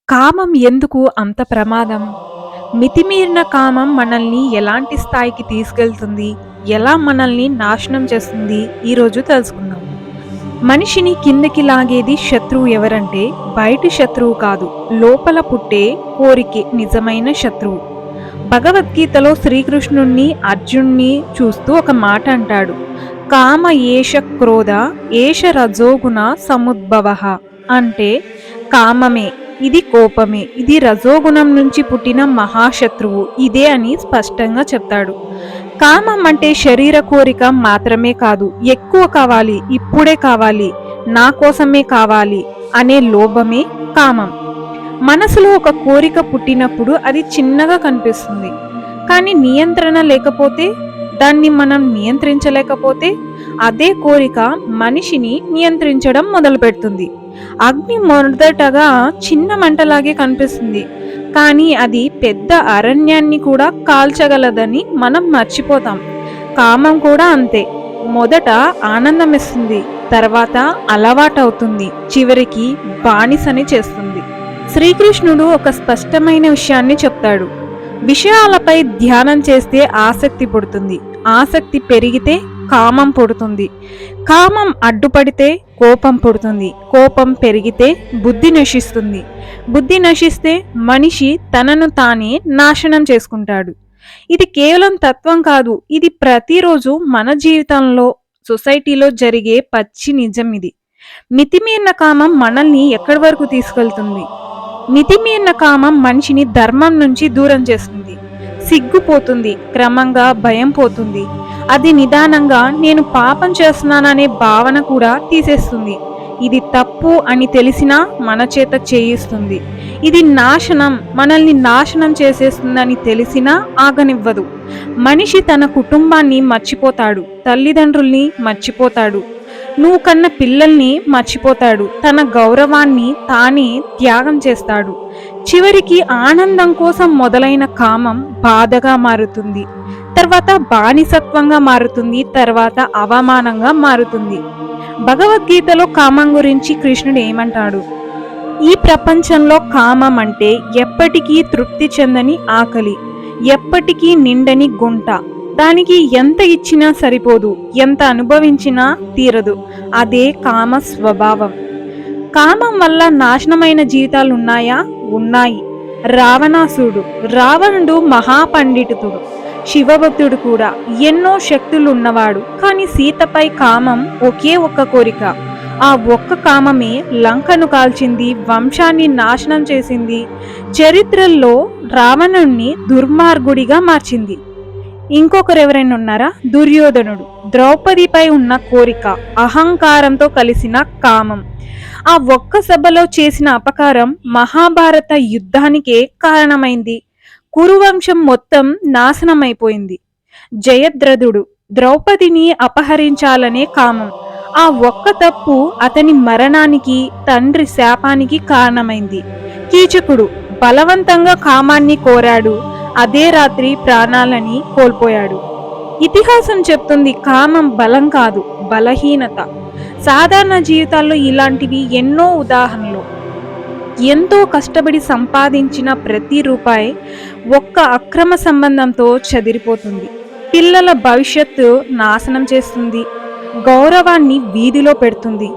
కామం ఎందుకు అంత ప్రమాదం? మితిమీరిన కామం మనల్ని ఎలాంటి స్థాయికి తీసుకెళ్తుంది? ఎలా మనల్ని నాశనం చేస్తుంది? ఈరోజు తెలుసుకుందాం. మనిషిని కిందకి లాగేది శత్రువు ఎవరంటే బయటి శత్రువు కాదు. లోపల పుట్టే కోరికే నిజమైన శత్రువు. భగవద్గీతలో శ్రీకృష్ణుణ్ణి అర్జున్ని చూస్తూ ఒక మాట అంటాడు. కామ ఏష క్రోధ ఏష రజోగుణ సముద్భవ. అంటే కామమే, ఇది కోపమే, ఇది రజోగుణం నుంచి పుట్టిన మహాశత్రువు ఇదే అని స్పష్టంగా చెప్తాడు. కామం అంటే శరీర కోరిక మాత్రమే కాదు, ఎక్కువ కావాలి, ఇప్పుడే కావాలి, నా కోసమే కావాలి అనే లోభమే కామం. మనసులో ఒక కోరిక పుట్టినప్పుడు అది చిన్నగా కనిపిస్తుంది, కానీ నియంత్రణ లేకపోతే, దాన్ని మనం నియంత్రించలేకపోతే అదే కోరిక మనిషిని నియంత్రించడం మొదలుపెడుతుంది. అగ్ని మొదటగా చిన్న మంటలాగే కనిపిస్తుంది, కానీ అది పెద్ద అరణ్యాన్ని కూడా కాల్చగలదని మనం మర్చిపోతాం. కామం కూడా అంతే. మొదట ఆనందం ఇస్తుంది, తర్వాత అలవాటవుతుంది, చివరికి బానిసని చేస్తుంది. శ్రీకృష్ణుడు ఒక స్పష్టమైన విషయాన్ని చెప్తాడు. విషయాలపై ధ్యానం చేస్తే ఆసక్తి పుడుతుంది, ఆసక్తి పెరిగితే కామం పుడుతుంది, కామం అడ్డుపడితే కోపం పుడుతుంది, కోపం పెరిగితే బుద్ధి నశిస్తుంది, బుద్ధి నశిస్తే మనిషి తనను తానే నాశనం చేసుకుంటాడు. ఇది కేవలం తత్వం కాదు, ఇది ప్రతిరోజు మన జీవితంలో, సొసైటీలో జరిగే పచ్చి నిజం. ఇది మితిమీరిన కామం మనల్ని ఎక్కడి వరకు తీసుకెళ్తుంది? మితిమీరిన కామం మనిషిని ధర్మం నుంచి దూరం చేస్తుంది. సిగ్గుపోతుంది, క్రమంగా భయం పోతుంది, అది నిదానంగా నేను పాపం చేస్తున్నాననే భావన కూడా తీసేస్తుంది. ఇది తప్పు అని తెలిసినా మన చేత చేయిస్తుంది. ఇది నాశనం, మనల్ని నాశనం చేసేస్తుందని తెలిసినా ఆగనివ్వదు. మనిషి తన కుటుంబాన్ని మర్చిపోతాడు, తల్లిదండ్రుల్ని మర్చిపోతాడు, నువ్వు కన్న పిల్లల్ని మర్చిపోతాడు, తన గౌరవాన్ని తానే త్యాగం చేస్తాడు. చివరికి ఆనందం కోసం మొదలైన కామం బాధగా మారుతుంది, తర్వాత బానిసత్వంగా మారుతుంది, తర్వాత అవమానంగా మారుతుంది. భగవద్గీతలో కామం గురించి కృష్ణుడు ఏమంటాడు? ఈ ప్రపంచంలో కామం అంటే ఎప్పటికీ తృప్తి చెందని ఆకలి, ఎప్పటికీ నిండని గుంట. దానికి ఎంత ఇచ్చినా సరిపోదు, ఎంత అనుభవించినా తీరదు. అదే కామ స్వభావం. కామం వల్ల నాశనమైన జీవితాలు ఉన్నాయా? ఉన్నాయి. రావణుడు మహాపండితుడు, శివభక్తుడు కూడా, ఎన్నో శక్తులు ఉన్నవాడు. కానీ సీతపై కామం ఒకే ఒక్క కోరిక. ఆ ఒక్క కామమే లంకను కాల్చింది, వంశాన్ని నాశనం చేసింది, చరిత్రల్లో రావణుణ్ణి దుర్మార్గుడిగా మార్చింది. ఇంకొకరు ఎవరైనా ఉన్నారా? దుర్యోధనుడు. ద్రౌపదిపై ఉన్న కోరిక, అహంకారంతో కలిసిన కామం. ఆ ఒక్క సభలో చేసిన అపకారం మహాభారత యుద్ధానికే కారణమైంది. కురువంశం మొత్తం నాశనమైపోయింది. జయద్రథుడు ద్రౌపదిని అపహరించాలనే కామం. ఆ ఒక్క తప్పు అతని మరణానికి, తండ్రి శాపానికి కారణమైంది. కీచకుడు బలవంతంగా కామాన్ని కోరాడు, అదే రాత్రి ప్రాణాలని కోల్పోయాడు. ఇతిహాసం చెప్తుంది కామం బలం కాదు, బలహీనత. సాధారణ జీవితాల్లో ఇలాంటివి ఎన్నో ఉదాహరణలు. ఎంతో కష్టపడి సంపాదించిన ప్రతి రూపాయి ఒక్క అక్రమ సంబంధంతో చెదిరిపోతుంది. పిల్లల భవిష్యత్తు నాశనం చేస్తుంది, గౌరవాన్ని వీధిలో పెడుతుంది,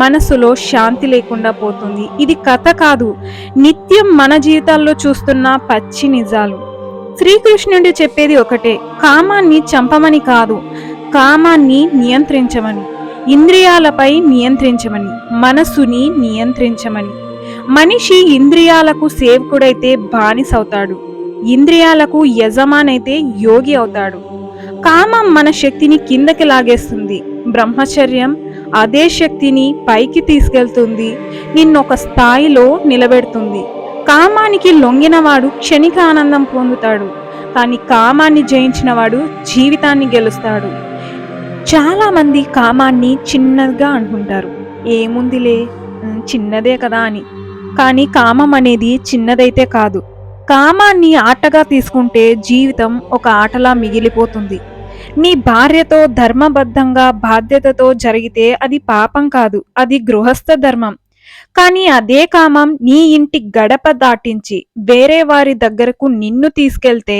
మనసులో శాంతి లేకుండా పోతుంది. ఇది కథ కాదు, నిత్యం మన జీవితాల్లో చూస్తున్న పచ్చి నిజాలు. శ్రీకృష్ణుడు చెప్పేది ఒకటే, కామాన్ని చంపమని కాదు, కామాన్ని నియంత్రించమని, ఇంద్రియాలపై నియంత్రించమని, మనసుని నియంత్రించమని. మనిషి ఇంద్రియాలకు సేవకుడైతే బానిసవుతాడు, ఇంద్రియాలకు యజమానైతే యోగి అవుతాడు. కామం మన శక్తిని కిందకి లాగేస్తుంది, బ్రహ్మచర్యం అదే శక్తిని పైకి తీసుకెళ్తుంది, నిన్నొక స్థాయిలో నిలబెడుతుంది. కామానికి లొంగినవాడు క్షణిక ఆనందం పొందుతాడు, కానీ కామాన్ని జయించినవాడు జీవితాన్ని గెలుస్తాడు. చాలా మంది కామాన్ని చిన్నగా అనుకుంటారు, ఏముందిలే చిన్నదే కదా అని. కానీ కామం అనేది చిన్నదైతే కాదు. కామాన్ని ఆటగా తీసుకుంటే జీవితం ఒక ఆటలా మిగిలిపోతుంది. నీ భార్యతో ధర్మబద్ధంగా బాధ్యతతో జరిగితే అది పాపం కాదు, అది గృహస్థ ధర్మం. కానీ అదే కామం నీ ఇంటి గడప దాటించి వేరే వారి దగ్గరకు నిన్ను తీసుకెళ్తే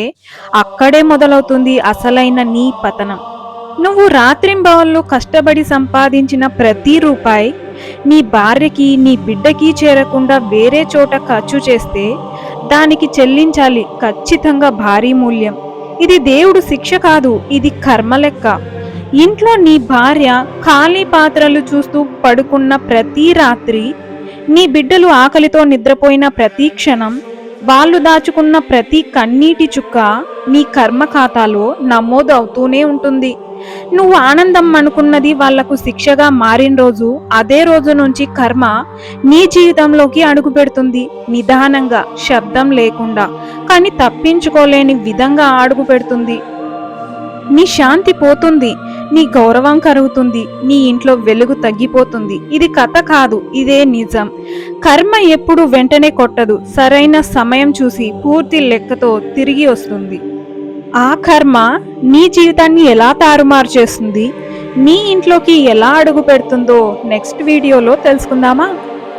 అక్కడే మొదలవుతుంది అసలైన నీ పతనం. నువ్వు రాత్రింబవళ్ళు కష్టపడి సంపాదించిన ప్రతి రూపాయి నీ భార్యకి నీ బిడ్డకి చేరకుండా వేరే చోట ఖర్చు చేస్తే దానికి చెల్లించాలి ఖచ్చితంగా భారీ మూల్యం. ఇది దేవుడు శిక్ష కాదు, ఇది కర్మ లెక్క. ఇంట్లో నీ భార్య ఖాళీ పాత్రలు చూస్తూ పడుకున్న ప్రతి రాత్రి, నీ బిడ్డలు ఆకలితో నిద్రపోయిన ప్రతి క్షణం, వాళ్ళు దాచుకున్న ప్రతి కన్నీటి చుక్క నీ కర్మ ఖాతాలో నమోదు అవుతూనే ఉంటుంది. నువ్వు ఆనందం అనుకున్నది వాళ్లకు శిక్షగా మారిన రోజు, అదే రోజు నుంచి కర్మ నీ జీవితంలోకి అడుగు పెడుతుంది. నిదానంగా, శబ్దం లేకుండా, కానీ తప్పించుకోలేని విధంగా అడుగు పెడుతుంది. నీ శాంతి పోతుంది, నీ గౌరవం కరుగుతుంది, నీ ఇంట్లో వెలుగు తగ్గిపోతుంది. ఇది కథ కాదు, ఇదే నిజం. కర్మ ఎప్పుడు వెంటనే కొట్టదు, సరైన సమయం చూసి పూర్తి లెక్కతో తిరిగి వస్తుంది. ఆ కర్మ నీ జీవితాన్ని ఎలా తారుమారు చేస్తుంది, నీ ఇంట్లోకి ఎలా అడుగు పెడుతుందో నెక్స్ట్ వీడియోలో తెలుసుకుందామా?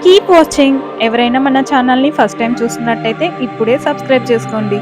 Keep watching. ఎవరైనా మన ఛానల్ని ఫస్ట్ టైం చూస్తున్నట్టయితే ఇప్పుడే సబ్స్క్రైబ్ చేసుకోండి.